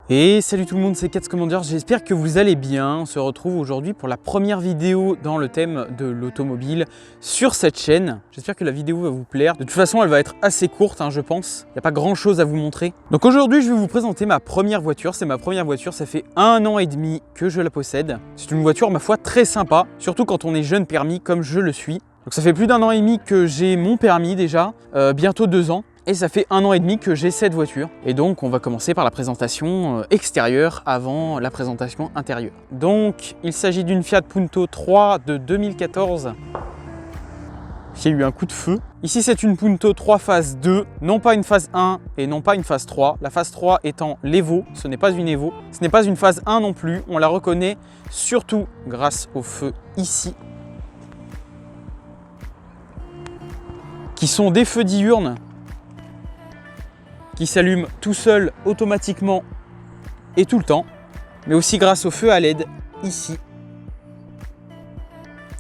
Et salut tout le monde, c'est Cats Commander, j'espère que vous allez bien. On se retrouve aujourd'hui pour la première vidéo dans le thème de l'automobile sur cette chaîne. J'espère que la vidéo va vous plaire. De toute façon, elle va être assez courte, je pense. Il n'y a pas grand chose à vous montrer. Donc aujourd'hui, je vais vous présenter ma première voiture. C'est ma première voiture, ça fait 1 an et demi que je la possède. C'est une voiture, ma foi, très sympa, surtout quand on est jeune permis comme je le suis. Donc ça fait plus d'1 an et demi que j'ai mon permis déjà, bientôt 2 ans. Et ça fait 1 an et demi que j'ai cette voiture. Et donc on va commencer par la présentation extérieure avant la présentation intérieure. Donc il s'agit d'une Fiat Punto 3 de 2014. Il y a eu un coup de feu. Ici c'est une Punto 3 phase 2, non pas une phase 1 et non pas une phase 3. La phase 3 étant l'Evo, ce n'est pas une Evo. Ce n'est pas une phase 1 non plus. On la reconnaît surtout grâce au feu ici, qui sont des feux diurnes qui s'allume tout seul automatiquement et tout le temps, mais aussi grâce au feu à LED ici,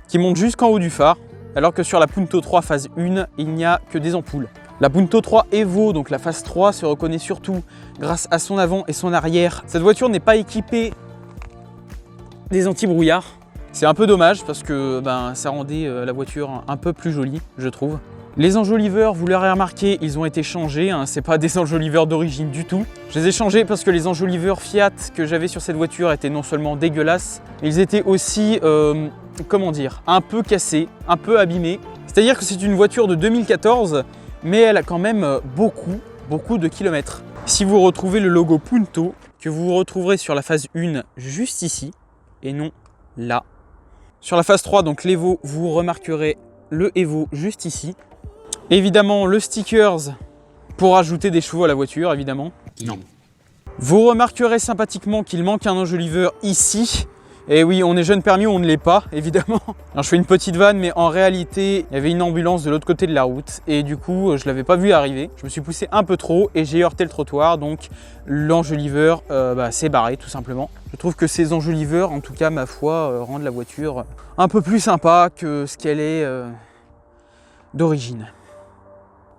qui monte jusqu'en haut du phare, alors que sur la Punto 3 phase 1, il n'y a que des ampoules. La Punto 3 Evo, donc la phase 3, se reconnaît surtout grâce à son avant et son arrière. Cette voiture n'est pas équipée des anti-brouillard. C'est un peu dommage parce que ça rendait la voiture un peu plus jolie, je trouve. Les enjoliveurs, vous l'aurez remarqué, ils ont été changés, c'est pas des enjoliveurs d'origine du tout. Je les ai changés parce que les enjoliveurs Fiat que j'avais sur cette voiture étaient non seulement dégueulasses, ils étaient aussi, comment dire, un peu cassés, un peu abîmés. C'est-à-dire que c'est une voiture de 2014, mais elle a quand même beaucoup de kilomètres. Si vous retrouvez le logo Punto, que vous retrouverez sur la phase 1 juste ici, et non là. Sur la phase 3, donc l'Evo, vous remarquerez le Evo juste ici. Évidemment, le stickers pour ajouter des chevaux à la voiture, évidemment. Non. Vous remarquerez sympathiquement qu'il manque un enjoliveur ici. Et oui, on est jeune permis, on ne l'est pas, évidemment. Alors, je fais une petite vanne, mais en réalité, il y avait une ambulance de l'autre côté de la route. Et du coup, je ne l'avais pas vu arriver. Je me suis poussé un peu trop et j'ai heurté le trottoir. Donc, l'enjoliveur s'est barré, tout simplement. Je trouve que ces enjoliveurs, en tout cas, ma foi, rendent la voiture un peu plus sympa que ce qu'elle est d'origine.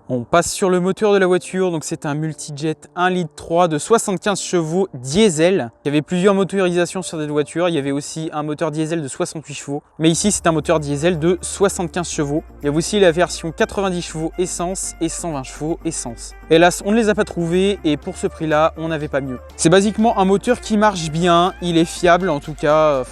On passe sur le moteur de la voiture, donc c'est un multijet 1,3 litre de 75 chevaux diesel. Il y avait plusieurs motorisations sur cette voiture, il y avait aussi un moteur diesel de 68 chevaux. Mais ici c'est un moteur diesel de 75 chevaux. Il y a aussi la version 90 chevaux essence et 120 chevaux essence. Hélas, on ne les a pas trouvés et pour ce prix-là, on n'avait pas mieux. C'est basiquement un moteur qui marche bien, il est fiable en tout cas,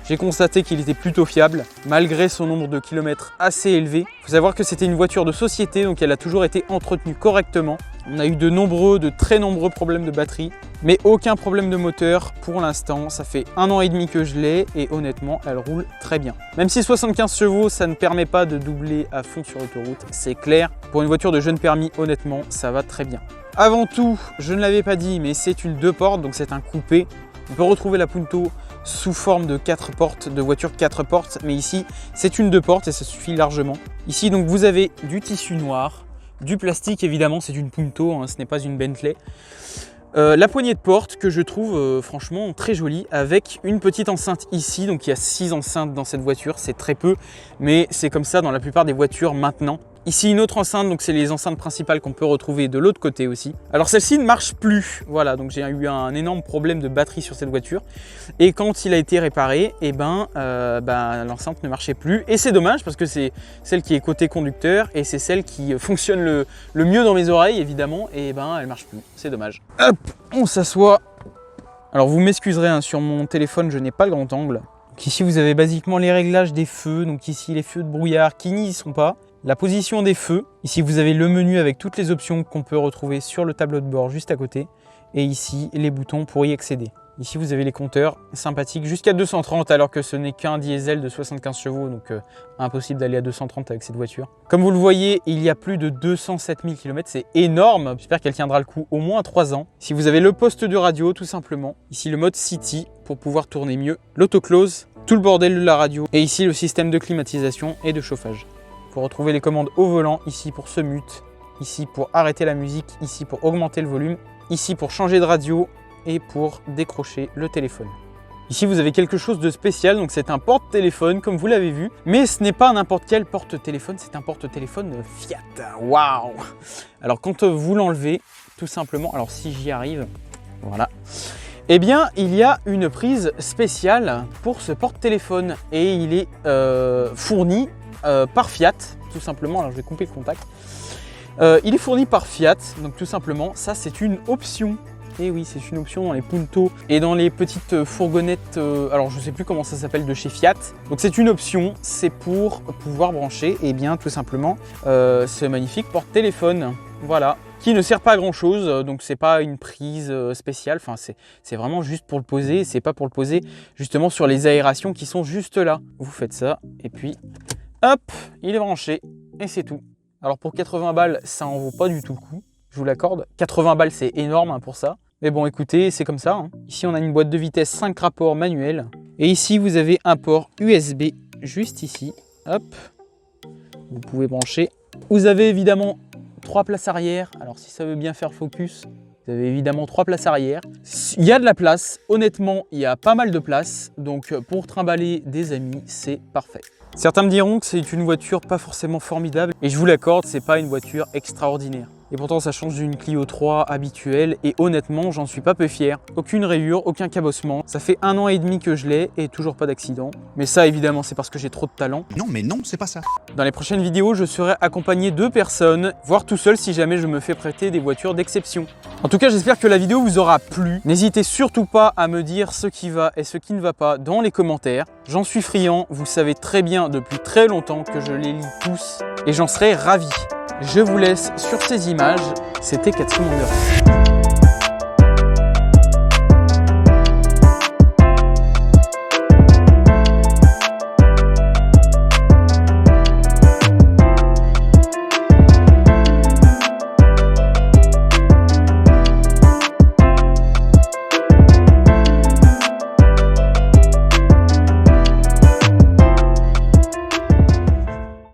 j'ai constaté qu'il était plutôt fiable, malgré son nombre de kilomètres assez élevé. Il faut savoir que c'était une voiture de société, donc elle a toujours été entretenue correctement. On a eu de très nombreux problèmes de batterie, mais aucun problème de moteur pour l'instant. Ça fait 1 an et demi que je l'ai et honnêtement, elle roule très bien. Même si 75 chevaux, ça ne permet pas de doubler à fond sur l'autoroute, c'est clair. Pour une voiture de jeune permis, honnêtement, ça va très bien. Avant tout, je ne l'avais pas dit, mais c'est une 2 portes, donc c'est un coupé. On peut retrouver la Punto sous forme de 4 portes, de voiture 4 portes, mais ici, c'est une 2 portes et ça suffit largement. Ici, donc, vous avez du tissu noir, du plastique, évidemment, c'est une Punto, ce n'est pas une Bentley. La poignée de porte que je trouve franchement très jolie, avec une petite enceinte ici, donc il y a 6 enceintes dans cette voiture, c'est très peu, mais c'est comme ça dans la plupart des voitures maintenant. Ici une autre enceinte, donc c'est les enceintes principales qu'on peut retrouver de l'autre côté aussi. Alors celle-ci ne marche plus, voilà, donc j'ai eu un énorme problème de batterie sur cette voiture. Et quand il a été réparé, l'enceinte ne marchait plus. Et c'est dommage parce que c'est celle qui est côté conducteur et c'est celle qui fonctionne le mieux dans mes oreilles évidemment. Et elle marche plus, c'est dommage. Hop, on s'assoit. Alors vous m'excuserez, sur mon téléphone je n'ai pas le grand angle. Donc ici vous avez basiquement les réglages des feux, donc ici les feux de brouillard qui n'y sont pas. La position des feux, ici vous avez le menu avec toutes les options qu'on peut retrouver sur le tableau de bord juste à côté. Et ici les boutons pour y accéder. Ici vous avez les compteurs sympathiques jusqu'à 230 alors que ce n'est qu'un diesel de 75 chevaux. Donc impossible d'aller à 230 avec cette voiture. Comme vous le voyez, il y a plus de 207 000 km, c'est énorme. J'espère qu'elle tiendra le coup au moins 3 ans. Ici vous avez le poste de radio tout simplement. Ici le mode City pour pouvoir tourner mieux. L'autoclose, tout le bordel de la radio. Et ici le système de climatisation et de chauffage. Pour retrouver les commandes au volant, ici pour se mute, ici pour arrêter la musique, ici pour augmenter le volume, ici pour changer de radio et pour décrocher le téléphone. Ici vous avez quelque chose de spécial, donc c'est un porte-téléphone comme vous l'avez vu, mais ce n'est pas n'importe quel porte-téléphone, c'est un porte-téléphone Fiat. Waouh! Alors quand vous l'enlevez, tout simplement, alors si j'y arrive, voilà. Eh bien, il y a une prise spéciale pour ce porte-téléphone et il est fourni par Fiat, tout simplement. Alors, je vais couper le contact. Il est fourni par Fiat, donc tout simplement, ça c'est une option. Et oui, c'est une option dans les Punto et dans les petites fourgonnettes, alors je sais plus comment ça s'appelle de chez Fiat. Donc c'est une option, c'est pour pouvoir brancher, et bien tout simplement, ce magnifique porte-téléphone, voilà, qui ne sert pas à grand chose, donc c'est pas une prise spéciale, enfin c'est vraiment juste pour le poser, c'est pas pour le poser justement sur les aérations qui sont juste là. Vous faites ça, et puis hop, il est branché, et c'est tout. Alors pour 80 balles, ça en vaut pas du tout le coup, je vous l'accorde. 80 balles, c'est énorme hein, pour ça. Mais bon, écoutez, c'est comme ça. Hein. Ici, on a une boîte de vitesse 5 rapports manuels. Et ici, vous avez un port USB juste ici. Hop. Vous pouvez brancher. Vous avez évidemment 3 places arrière. Alors, si ça veut bien faire focus, vous avez évidemment 3 places arrière. Il y a de la place. Honnêtement, il y a pas mal de place. Donc, pour trimballer des amis, c'est parfait. Certains me diront que c'est une voiture pas forcément formidable. Et je vous l'accorde, c'est pas une voiture extraordinaire. Et pourtant ça change d'une Clio 3 habituelle et honnêtement j'en suis pas peu fier. Aucune rayure, aucun cabossement. Ça fait 1 an et demi que je l'ai et toujours pas d'accident. Mais ça évidemment c'est parce que j'ai trop de talent. Non mais non, c'est pas ça. Dans les prochaines vidéos je serai accompagné de personnes, voire tout seul si jamais je me fais prêter des voitures d'exception. En tout cas j'espère que la vidéo vous aura plu. N'hésitez surtout pas à me dire ce qui va et ce qui ne va pas dans les commentaires. J'en suis friand, vous savez très bien depuis très longtemps que je les lis tous et j'en serai ravi. Je vous laisse sur ces images, c'était Cathy Monger.